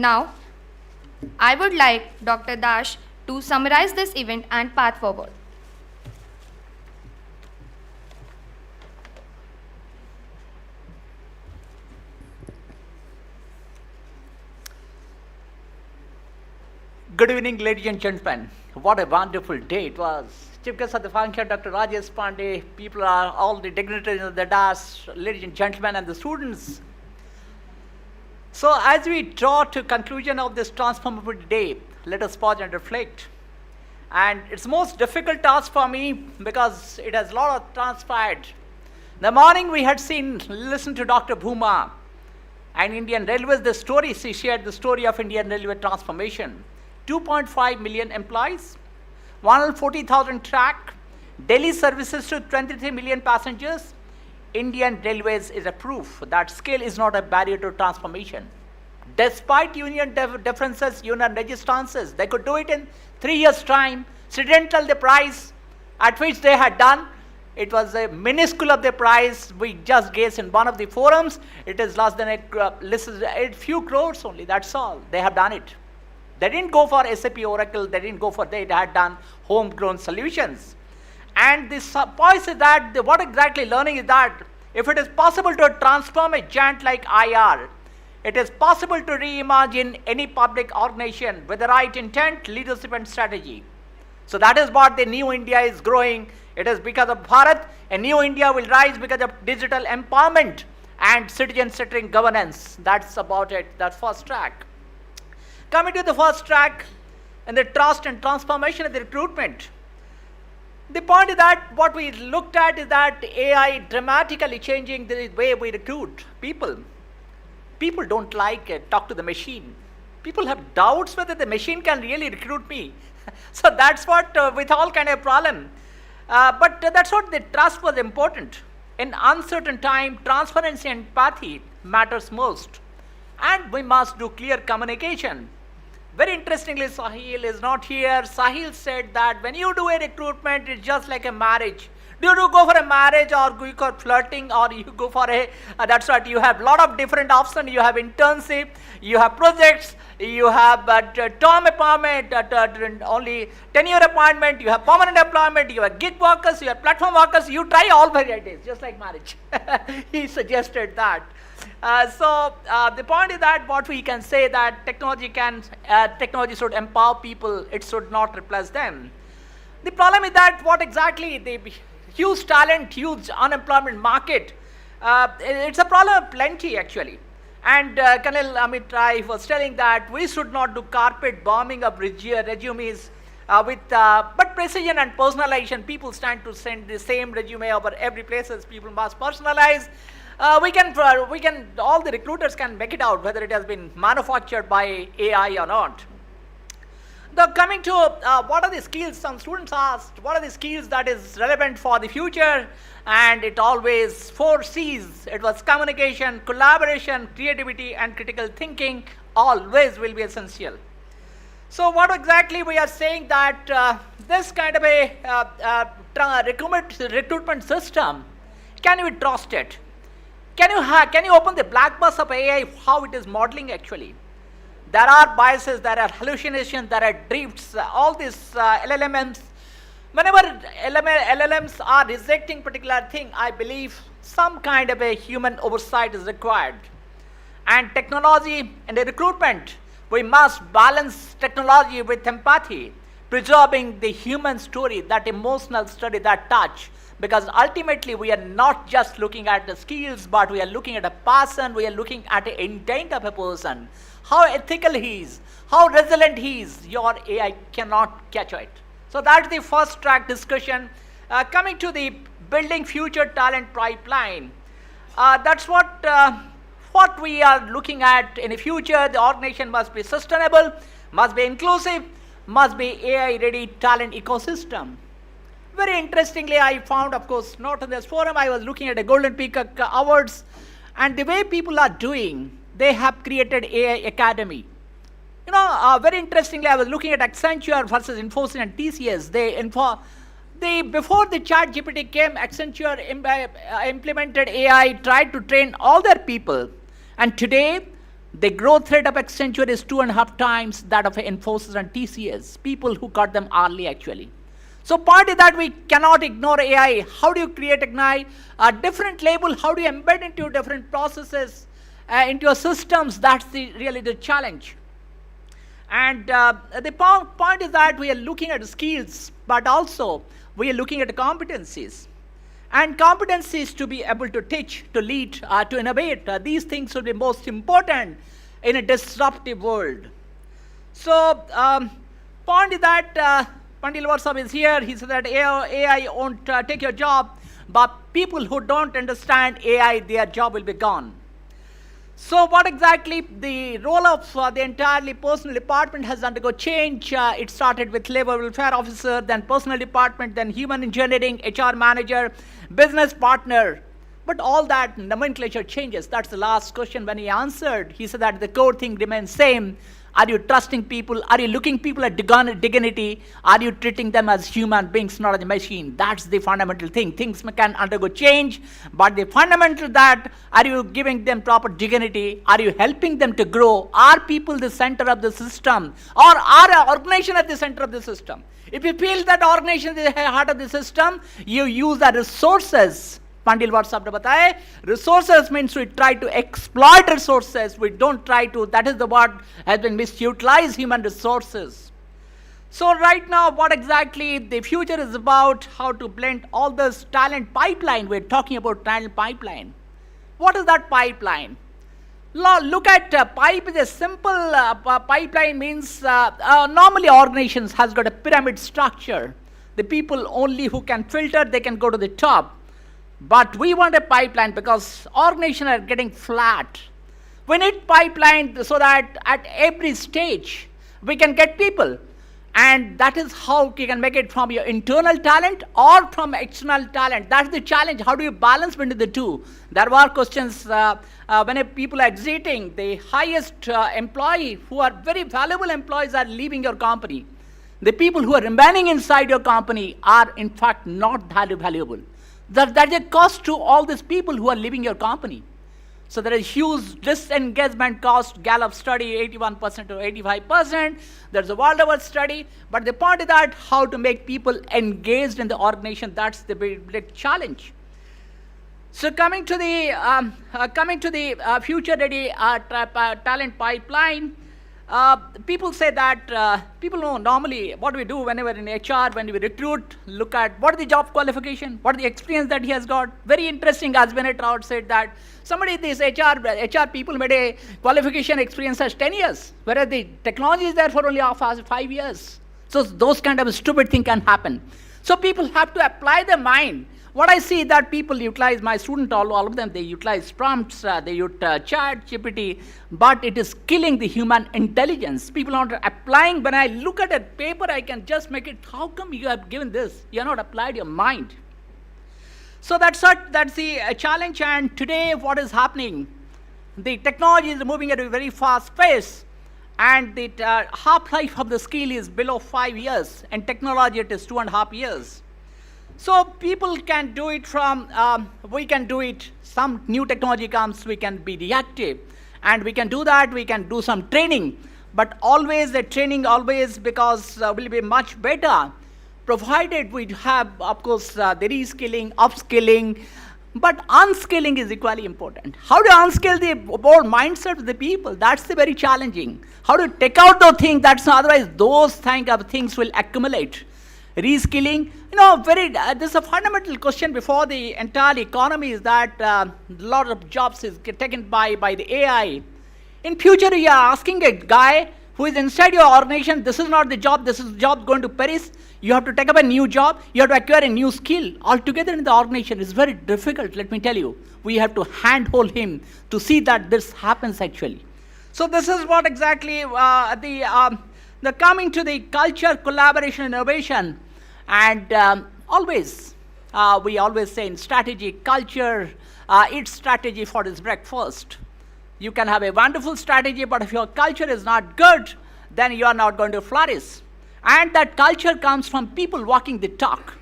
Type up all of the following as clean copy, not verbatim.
Now, I would like Dr. Dash to summarize this event and path forward. Good evening, ladies and gentlemen. What a wonderful day it was. Chief guest of the function, Dr. Deshpande, people are all the dignitaries of the DAS, ladies and gentlemen, and the students. So as we draw to conclusion of this transformative day, let us pause and reflect. And it's most difficult task for me because it has a lot of transpired. The morning we had listened to Dr. Bhuma and Indian Railways, the story, she shared the story of Indian Railway transformation. 2.5 million employees, 140,000 track, daily services to 23 million passengers. Indian Railways is a proof that scale is not a barrier to transformation. Despite union differences, union registances, they could do it in 3 years' time. Incidental the price at which they had done, it was a minuscule of the price. We just guessed in one of the forums, it is less than a few crores only, that's all. They have done it. They didn't go for SAP Oracle, they didn't go for that, they had done homegrown solutions. And this point is that what exactly learning is that if it is possible to transform a giant like IR, it is possible to reimagine any public organization with the right intent, leadership and strategy. So that is what the new India is growing. It is because of Bharat, a new India will rise because of digital empowerment and citizen-centric governance. That's about it, that's first track. Coming to the first track, and the trust and transformation of the recruitment. The point is that what we looked at is that AI dramatically changing the way we recruit people. People don't like talk to the machine. People have doubts whether the machine can really recruit me. So that's what with all kind of problem. But that's what the trust was important. In uncertain time, transparency and empathy matters most. And we must do clear communication. Very interestingly, Sahil is not here. Sahil said that when you do a recruitment, it's just like a marriage. Do you go for a marriage or go for flirting or you go for a, that's what you have a lot of different options. You have internship, you have projects, you have term appointment, only tenure appointment, you have permanent employment, you have gig workers, you have platform workers, you try all varieties, just like marriage. He suggested that. So the point is that what we can say that technology should empower people, it should not replace them. The problem is that what exactly the huge talent, huge unemployment market, it's a problem of plenty actually. And Colonel Amit Rai was telling that we should not do carpet bombing of resumes but precision and personalization. People stand to send the same resume over every places. People must personalize. We can, all the recruiters can make it out whether it has been manufactured by AI or not. Coming to what are the skills, some students asked, what are the skills that is relevant for the future? And it always 4 C's. It was communication, collaboration, creativity, and critical thinking always will be essential. So what exactly we are saying that this kind of a recruitment system, can we trust it? Can you open the black box of AI, how it is modeling actually? There are biases, there are hallucinations, there are drifts, all these LLMs. Whenever LLMs are rejecting particular thing, I believe some kind of a human oversight is required. And technology and the recruitment, we must balance technology with empathy, preserving the human story, that emotional study, that touch. Because ultimately we are not just looking at the skills, but we are looking at a person, we are looking at the intent of a person. How ethical he is, how resilient he is, your AI cannot catch it. So that's the first track discussion. Coming to the building future talent pipeline. That's what we are looking at in the future. The organization must be sustainable, must be inclusive, must be AI ready talent ecosystem. Very interestingly, I found, of course, not in this forum, I was looking at the Golden Peacock Awards, and the way people are doing, they have created AI Academy. You know, very interestingly, I was looking at Accenture versus Infosys and TCS. Before the ChatGPT came, Accenture implemented AI, tried to train all their people. And today, The growth rate of Accenture is 2.5 times that of Infosys and TCS, people who got them early actually. So point is that we cannot ignore AI. How do you create a different label? How do you embed into different processes, into your systems? That's really the challenge. And the point is that we are looking at skills, but also we are looking at competencies. And competencies to be able to teach, to lead, to innovate. These things will be most important in a disruptive world. So, point is that Pandil Varsam is here. He said that AI won't take your job, but people who don't understand AI, their job will be gone. So what exactly the role of the entirely personal department has undergone change. It started with labor welfare officer, then personal department, then human engineering, HR manager, business partner. But all that nomenclature changes. That's the last question when he answered. He said that the core thing remains same. Are you trusting people? Are you looking people at dignity? Are you treating them as human beings, not as a machine? That's the fundamental thing. Things can undergo change, but the fundamental that, are you giving them proper dignity? Are you helping them to grow? Are people the center of the system? Or are an organization at the center of the system? If you feel that organization is the heart of the system, you use the resources. Pandil Varsam ne bataye, resources means we try to exploit resources. We don't try to, that is the word has been misutilized, human resources. So right now, what exactly the future is about, how to blend all this talent pipeline. We're talking about talent pipeline. What is that pipeline? Look at pipe is a simple pipeline means normally organizations has got a pyramid structure. The people only who can filter, they can go to the top. But we want a pipeline because organizations are getting flat. We need pipeline so that at every stage we can get people. And that is how you can make it from your internal talent or from external talent. That's the challenge. How do you balance between the two? There were questions when people are exiting, the highest employee who are very valuable employees are leaving your company. The people who are remaining inside your company are in fact not that valuable. That is a cost to all these people who are leaving your company. So there is huge disengagement cost. Gallup study 81% to 85%. There's a world over study. But the point is that how to make people engaged in the organization, that's the big challenge. So coming to the future ready talent pipeline. People say that, people know normally what we do whenever in HR, when we recruit, look at what is the job qualification, what is the experience that he has got. Very interesting, as Bennett Rout said that somebody, these HR people made a qualification experience as 10 years, whereas the technology is there for only 5 years. So those kind of stupid thing can happen. So people have to apply their mind. What I see that people utilize, my student, all of them, they utilize prompts, they use chat, GPT, but it is killing the human intelligence. People are not applying. When I look at a paper, I can just make it, how come you have given this? You have not applied your mind. So that's the challenge. And today, what is happening? The technology is moving at a very fast pace. And the half-life of the skill is below 5 years. And technology, it is 2.5 years. So people can do it from, we can do it, some new technology comes, we can be reactive. And we can do that, we can do some training. But always the training because will be much better, provided we have, of course, the reskilling, upskilling. But unskilling is equally important. How to unskill the whole mindset of the people? That's the very challenging. How to take out those things, otherwise those kind of things will accumulate. Reskilling, this is a fundamental question before the entire economy is that a lot of jobs is taken by the AI. In future, you are asking a guy who is inside your organization, this is not the job, this is the job going to perish. You have to take up a new job, you have to acquire a new skill. Altogether in the organization, it's very difficult, let me tell you. We have to handhold him to see that this happens actually. So this is what exactly the coming to the culture, collaboration, innovation. And we always say in strategy, culture, eats strategy for its breakfast. You can have a wonderful strategy, but if your culture is not good, then you are not going to flourish. And that culture comes from people walking the talk.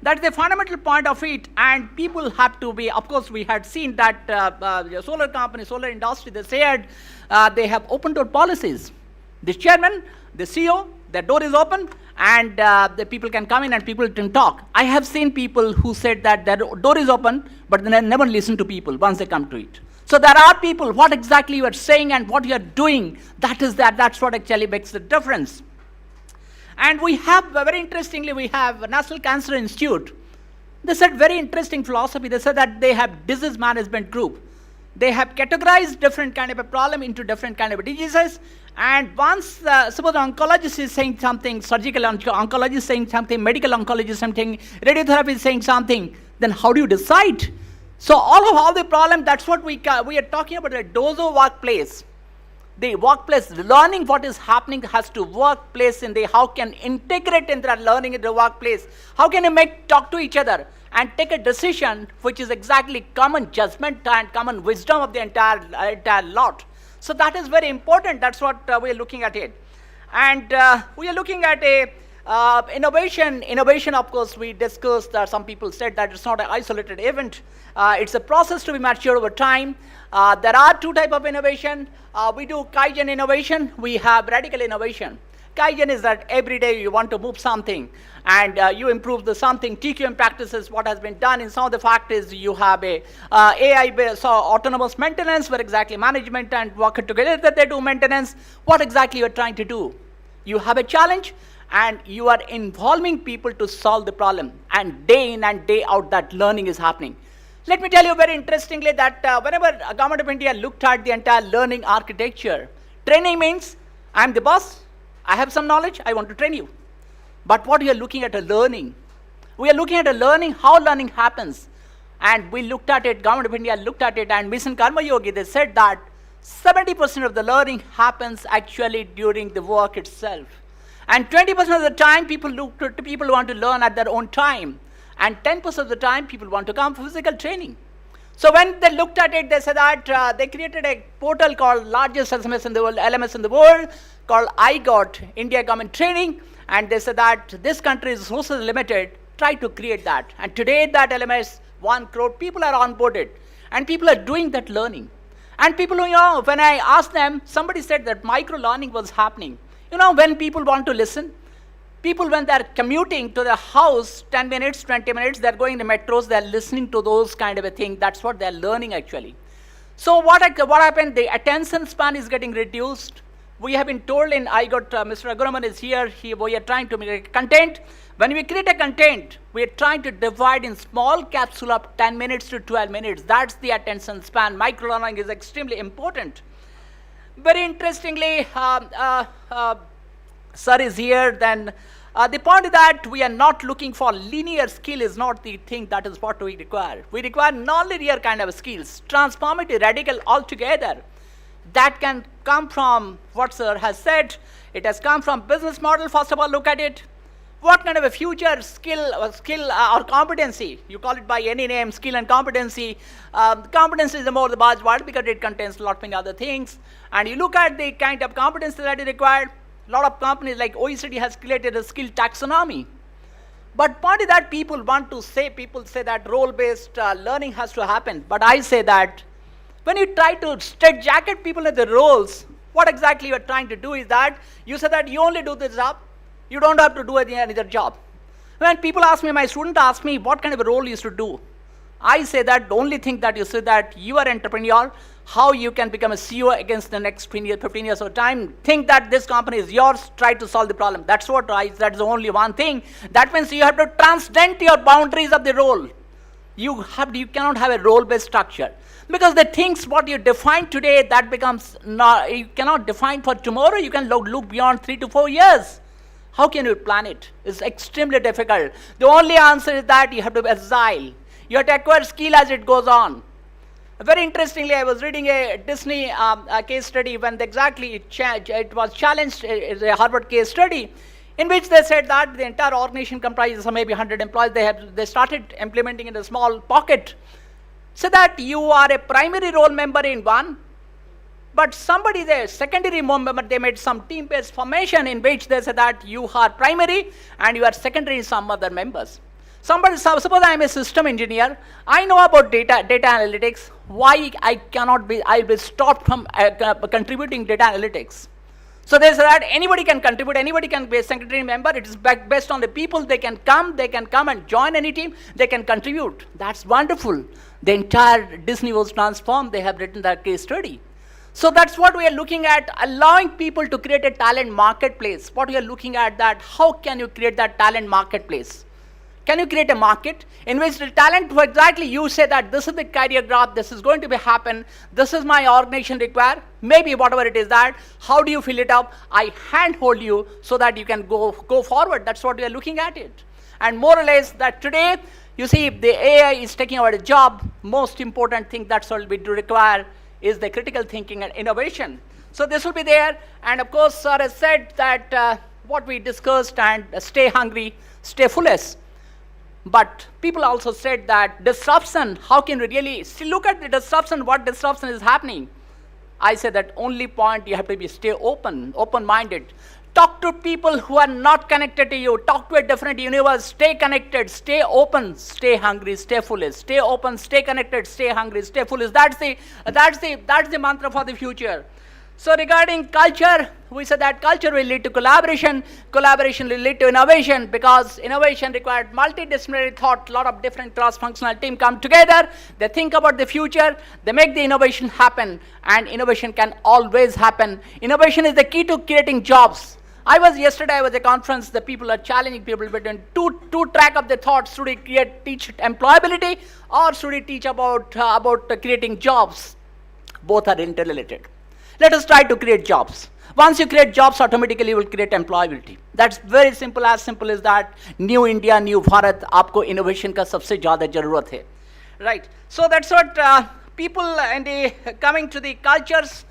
That's the fundamental point of it, and people have to be, of course, we had seen that the solar company, solar industry, they said they have open door policies. The chairman, the CEO, the door is open, and the people can come in and people can talk. I have seen people who said that their door is open, but they never listen to people once they come to it. So there are people, what exactly you are saying and what you are doing, that's what actually makes the difference. And we have, very interestingly, we have National Cancer Institute. They said very interesting philosophy. They said that they have disease management group. They have categorized different kind of a problem into different kind of diseases. And once, suppose an oncologist is saying something, surgical oncologist is saying something, medical oncologist is something, radiotherapy is saying something, then how do you decide? So all the problem, that's what we are talking about, a dozo workplace. The workplace, learning what is happening has to workplace in the, how can integrate in that learning in the workplace. How can you talk to each other and take a decision which is exactly common judgment and common wisdom of the entire lot. So that is very important. That's what we are looking at it. And we are looking at a innovation. Innovation, of course, we discussed, some people said that it's not an isolated event. It's a process to be matured over time. There are two types of innovation. We do Kaizen innovation. We have radical innovation. Kaizen is that every day you want to move something and you improve the something. TQM practices what has been done in some of the factories. You have a AI-based autonomous maintenance where exactly management and work together that they do maintenance. What exactly you are trying to do? You have a challenge and you are involving people to solve the problem. And day in and day out that learning is happening. Let me tell you very interestingly that whenever Government of India looked at the entire learning architecture, training means I'm the boss, I have some knowledge, I want to train you. But what we are looking at a learning, we are looking at a learning, how learning happens. And we looked at it, Government of India looked at it, and Mission Karma Yogi, they said that 70% of the learning happens actually during the work itself. And 20% of the time people want to learn at their own time. And 10% of the time people want to come for physical training. So when they looked at it, they said that they created a portal called largest LMS in the world, called AICTE, India Government Training. And they said that this country is resources limited, try to create that. And today that LMS, 1 crore people are onboarded. And people are doing that learning. And people, when I asked them, somebody said that micro learning was happening. When people want to listen, people when they're commuting to their house, 10 minutes, 20 minutes, they're going to metros, they're listening to those kind of a thing. That's what they're learning actually. So what happened? The attention span is getting reduced. We have been told I got Mr. Aguraman is here, we are trying to make content. When we create a content, we are trying to divide in small capsule of 10 minutes to 12 minutes. That's the attention span. Micro learning is extremely important. Very interestingly, sir is here, then the point is that we are not looking for linear skill is not the thing that is what we require. We require non-linear kind of skills, transformative, radical altogether. That can come from what sir has said. It has come from business model. First of all, look at it. What kind of a future skill or competency? You call it by any name, skill and competency. Competency is the more the buzzword because it contains a lot many other things. And you look at the kind of competency that is required. A lot of companies like OECD has created a skill taxonomy. But point is that people say that role-based learning has to happen. But I say that when you try to straitjacket people at the roles, what exactly you are trying to do is that you say that you only do this job, you don't have to do any other job. When people ask me, my student ask me what kind of a role you should do, I say that the only thing that you say that you are entrepreneur, how you can become a CEO against the next 15 years of time, think that this company is yours, try to solve the problem. That's that's the only one thing. That means you have to transcend your boundaries of the role. You cannot have a role-based structure. Because the things what you define today, that becomes you cannot define for tomorrow. You can look beyond 3 to 4 years. How can you plan it? It's extremely difficult. The only answer is that you have to be agile. You have to acquire skill as it goes on. Very interestingly, I was reading a Disney case study when it was challenged, it's a Harvard case study, in which they said that the entire organization comprises of maybe 100 employees. They started implementing in a small pocket. So that you are a primary role member in one, but somebody there, secondary member, they made some team-based formation in which they said that you are primary and you are secondary in some other members. Suppose I am a system engineer. I know about data analytics. Why I'll be stopped from contributing data analytics? So there's that anybody can contribute, anybody can be a secretary member. It is based on the people. They can come and join any team. They can contribute. That's wonderful. The entire Disney was transformed. They have written that case study. So that's what we are looking at, allowing people to create a talent marketplace. What we are looking at that, how can you create that talent marketplace? Can you create a market in which the talent, for exactly you say that this is the career graph, this is going to be happen, this is my organization require, maybe whatever it is that, how do you fill it up? I handhold you so that you can go forward. That's what we are looking at it. And more or less that today, you see, the AI is taking over the job. Most important thing that's all we do require is the critical thinking and innovation. So this will be there. And of course, sir has said that what we discussed and stay hungry, stay foolish. But people also said that disruption, how can we really look at the disruption, what disruption is happening? I said that only point you have to be stay open-minded. Talk to people who are not connected to you. Talk to a different universe. Stay connected, stay open, stay hungry, stay foolish. Stay open, stay connected, stay hungry, stay foolish. That's the mantra for the future. So regarding culture, we said that culture will lead to collaboration. Collaboration will lead to innovation, because innovation required multidisciplinary thought. A lot of different cross-functional teams come together. They think about the future. They make the innovation happen. And innovation can always happen. Innovation is the key to creating jobs. Yesterday I was at a conference. The people are challenging people between two track of the thoughts. Should we teach employability, or should we teach about creating jobs? Both are interrelated. Let us try to create jobs. Once you create jobs, automatically you will create employability. That's very simple as that. New India, new Bharat, आपको innovation का सबसे ज़्यादा ज़रूरत है. Right. So that's what people and coming to the cultures,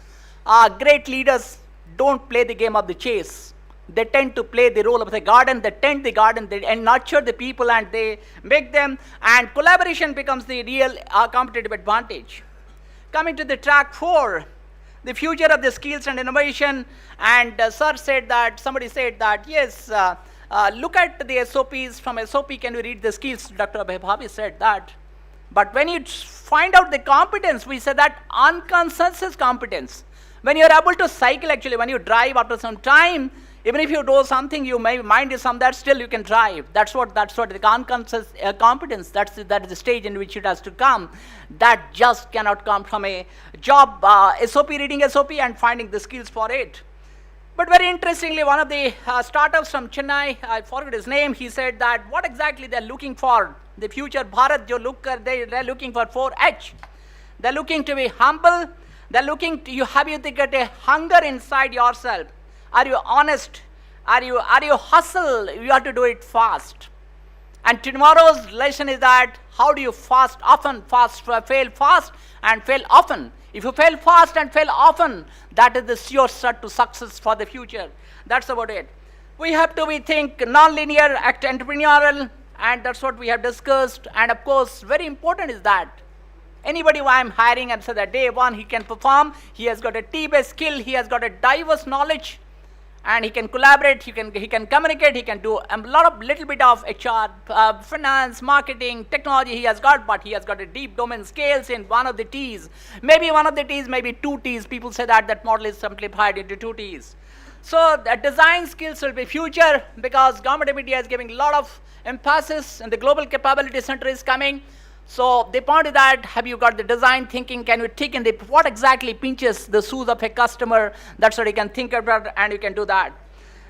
great leaders don't play the game of the chase. They tend to play the role of the garden. They tend the garden, and nurture the people, and they make them, and collaboration becomes the real competitive advantage. Coming to the track 4, the future of the skills and innovation, and somebody said that, yes, look at the SOPs. From SOP, can we read the skills? Dr. Bhavi said that. But when you find out the competence, we said that unconscious competence. When you're able to cycle, actually, when you drive after some time, even if you do something, you may mind is some that still you can drive. That's what the unconscious competence. That is the stage in which it has to come. That just cannot come from a job, SOP, reading SOP and finding the skills for it. But very interestingly, one of the startups from Chennai, I forget his name, he said that what exactly they're looking for, the future Bharat, they're looking for 4H. They're looking to be humble. They're looking to have you to get a hunger inside yourself. Are you honest? Are you hustle? You have to do it fast. And tomorrow's lesson is that how do you fast often, fail fast and fail often. If you fail fast and fail often, that is the sure shot to success for the future. That's about it. We have to think non-linear, act entrepreneurial, and that's what we have discussed. And of course, very important is that anybody who I'm hiring, and so that day one, he can perform, he has got a T-based skill, he has got a diverse knowledge, and he can collaborate, he can communicate, he can do a little bit of HR, finance, marketing, technology he has got, but he has got a deep domain skills in one of the T's. Maybe one of the T's, maybe 2 T's. People say that model is simplified into 2 T's. So the design skills will be future, because government of India is giving a lot of emphasis, and the global capability center is coming. So the point is that, have you got the design thinking? Can you think in what exactly pinches the shoes of a customer? That's what you can think about, and you can do that.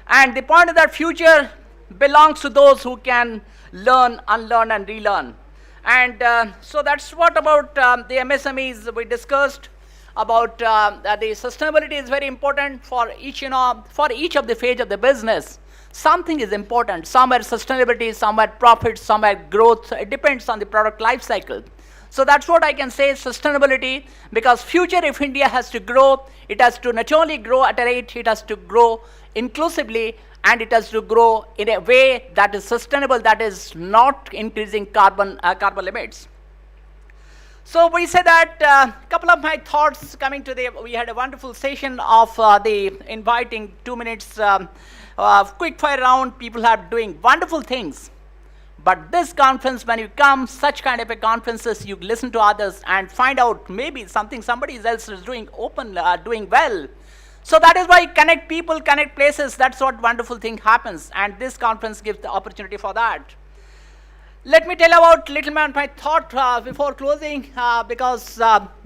And the point is that future belongs to those who can learn, unlearn, and relearn. And so that's what about the MSMEs we discussed. About the sustainability is very important for each of the phase of the business. Something is important. Somewhere sustainability, somewhere profit, somewhere growth. It depends on the product life cycle. So that's what I can say, sustainability, because future, if India has to grow, it has to not only grow at a rate, it has to grow inclusively, and it has to grow in a way that is sustainable, that is not increasing carbon limits. So we say that a couple of my thoughts coming to we had a wonderful session of the inviting 2 minutes quick fire round. People are doing wonderful things, But this conference, when you come, such kind of a conferences, you listen to others and find out maybe somebody else is doing doing well. So that is why connect people, connect places. That's what wonderful thing happens. And this conference gives the opportunity for that. Let me tell about little man my thought before closing, because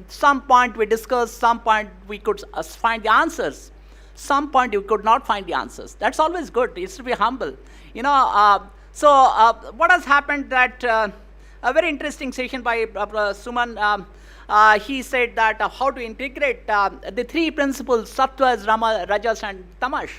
some point we discussed, some point we could find the answers. Some point you could not find the answers. That's always good. It's to be humble. What has happened that a very interesting session by Suman, he said that how to integrate the three principles, sattvas, rajas and tamas.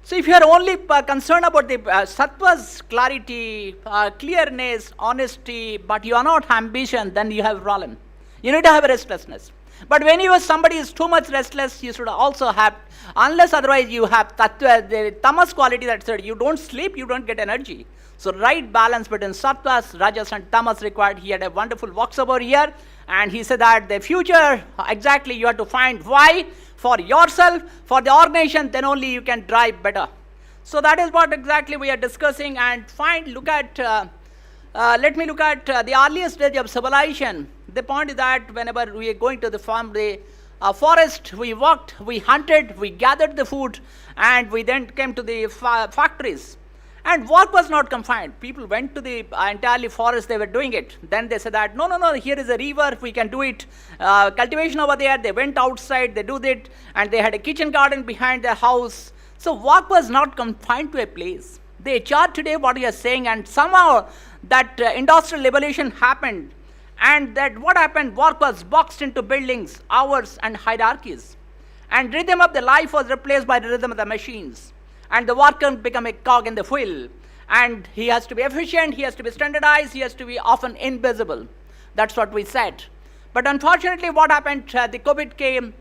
So if you are only concerned about the sattvas, clarity, clearness, honesty, but you are not ambition, then you have a problem. You need to have a restlessness. But when somebody is too much restless, you should also have, unless otherwise you have tattva, the tamas quality that said you don't sleep, you don't get energy. So right balance between sattvas, rajas and tamas required. He had a wonderful workshop over here, and he said that the future, exactly you have to find why for yourself, for the organization, then only you can drive better. So that is what exactly we are discussing, and let me look at the earliest stage of civilization. The point is that whenever we are going to the forest, we walked, we hunted, we gathered the food, and we then came to the factories. And work was not confined. People went to the entirely forest, they were doing it. Then they said that, no, here is a river, we can do it. Cultivation over there, they went outside, they do it, and they had a kitchen garden behind their house. So work was not confined to a place. The HR today, what we are saying, and somehow that industrial revolution happened, and that what happened, work was boxed into buildings, hours and hierarchies. And rhythm of the life was replaced by the rhythm of the machines. And the worker become a cog in the wheel. And he has to be efficient, he has to be standardized, he has to be often invisible. That's what we said. But unfortunately, what happened, the COVID came.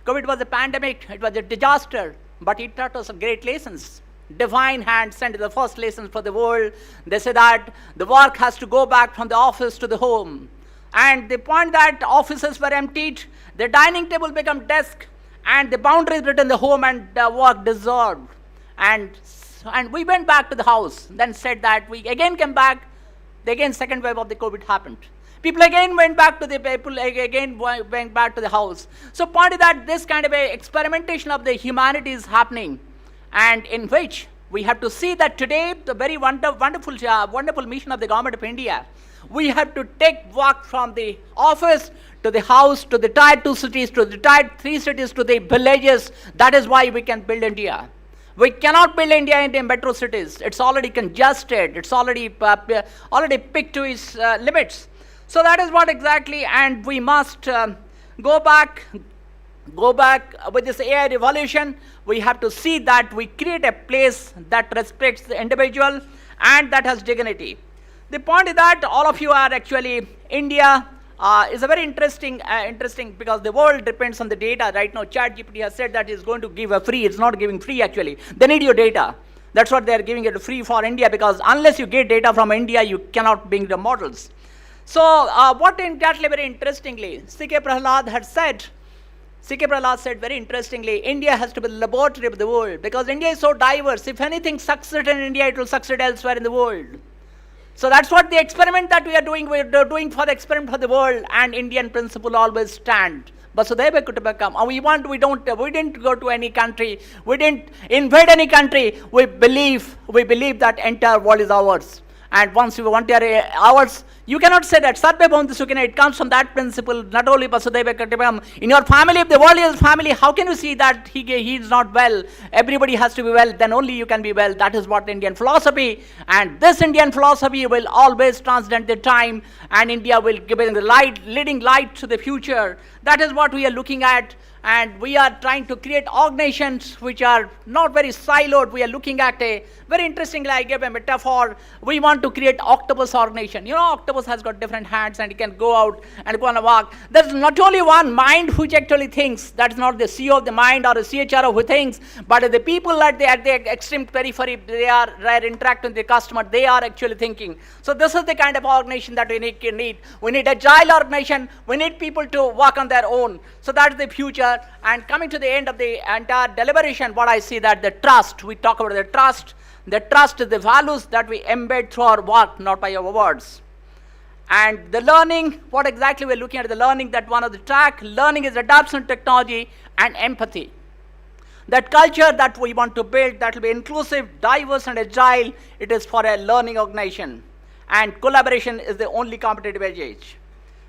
COVID was a pandemic, it was a disaster, but it taught us some great lessons. Divine hand sent the first lessons for the world. They say that the work has to go back from the office to the home. And the point that offices were emptied, the dining table became desk, and the boundaries between the home and work dissolved. And we went back to the house, then said that we again came back, second wave of the COVID happened. People again went back to the house. So point is that this kind of a experimentation of the humanity is happening, and in which we have to see that today, the very wonderful mission of the government of India, we have to take work from the office to the house, to the tier 2 cities, to the tier 3 cities, to the villages. That is why we can build India. We cannot build India in the metro cities. It's already congested. It's already picked to its limits. So that is what exactly, and we must go back with this AI revolution. We have to see that we create a place that respects the individual and that has dignity. The point is that all of you are actually, India is a very interesting because the world depends on the data. Right now, ChatGPT has said that it's going to give a free. It's not giving free actually. They need your data. That's what they're giving it free for India, because unless you get data from India, you cannot bring the models. So what exactly very interestingly, C.K. Prahalad said very interestingly, India has to be the laboratory of the world, because India is so diverse. If anything succeeds in India, it will succeed elsewhere in the world. So that's what the experiment that we are doing. We're doing for the experiment for the world, and Indian principle always stand. Vasudhaiva Kutumbakam. We didn't go to any country. We didn't invade any country. We believe that entire world is ours. And once you want ours, you cannot say that. Sarve Bhavantu Sukhina, it comes from that principle, not only Vasudhaiva Kutumbakam. In your family, if the world is family, how can you see that he is not well? Everybody has to be well, then only you can be well. That is what Indian philosophy. And this Indian philosophy will always transcend the time, and India will give it the leading light to the future. That is what we are looking at. And we are trying to create organizations which are not very siloed. We are looking at a very interestingly, I gave a metaphor. We want to create octopus organization. You know, octopus has got different hands and it can go out and go on a walk. There's not only one mind which actually thinks. That's not the CEO of the mind or the CHRO who thinks, but the people at the extreme periphery, they are interacting with the customer. They are actually thinking. So this is the kind of organization that we need. We need agile organization. We need people to work on their own. So that's the future. together. And coming to the end of the entire deliberation, what I see that the trust, we talk about the trust is the values that we embed through our work, not by our words. And the learning, what exactly we're looking at, the learning, that one of the track, learning is adoption technology and empathy. That culture that we want to build, that will be inclusive, diverse and agile, it is for a learning organization. And collaboration is the only competitive edge.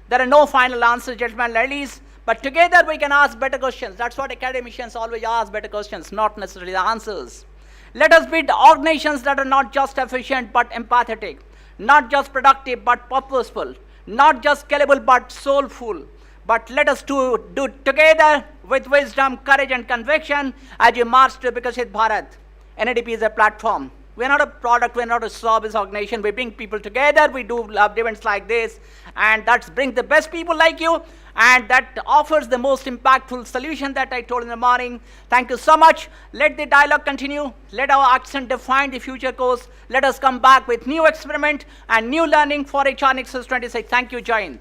There are no final answers, gentlemen and ladies, but together we can ask better questions. That's what academicians always ask, better questions, not necessarily the answers. Let us build organizations that are not just efficient but empathetic, not just productive but purposeful, not just scalable but soulful. But let us do together with wisdom, courage and conviction as you march to Bikasit Bharat. NADP is a platform. We're not a product, we're not a service organization. We bring people together, we do events like this, and that brings the best people like you, and that offers the most impactful solution that I told in the morning. Thank you so much. Let the dialogue continue. Let our action define the future course. Let us come back with new experiment and new learning for HR Nexus 26. Thank you, Jai Hind.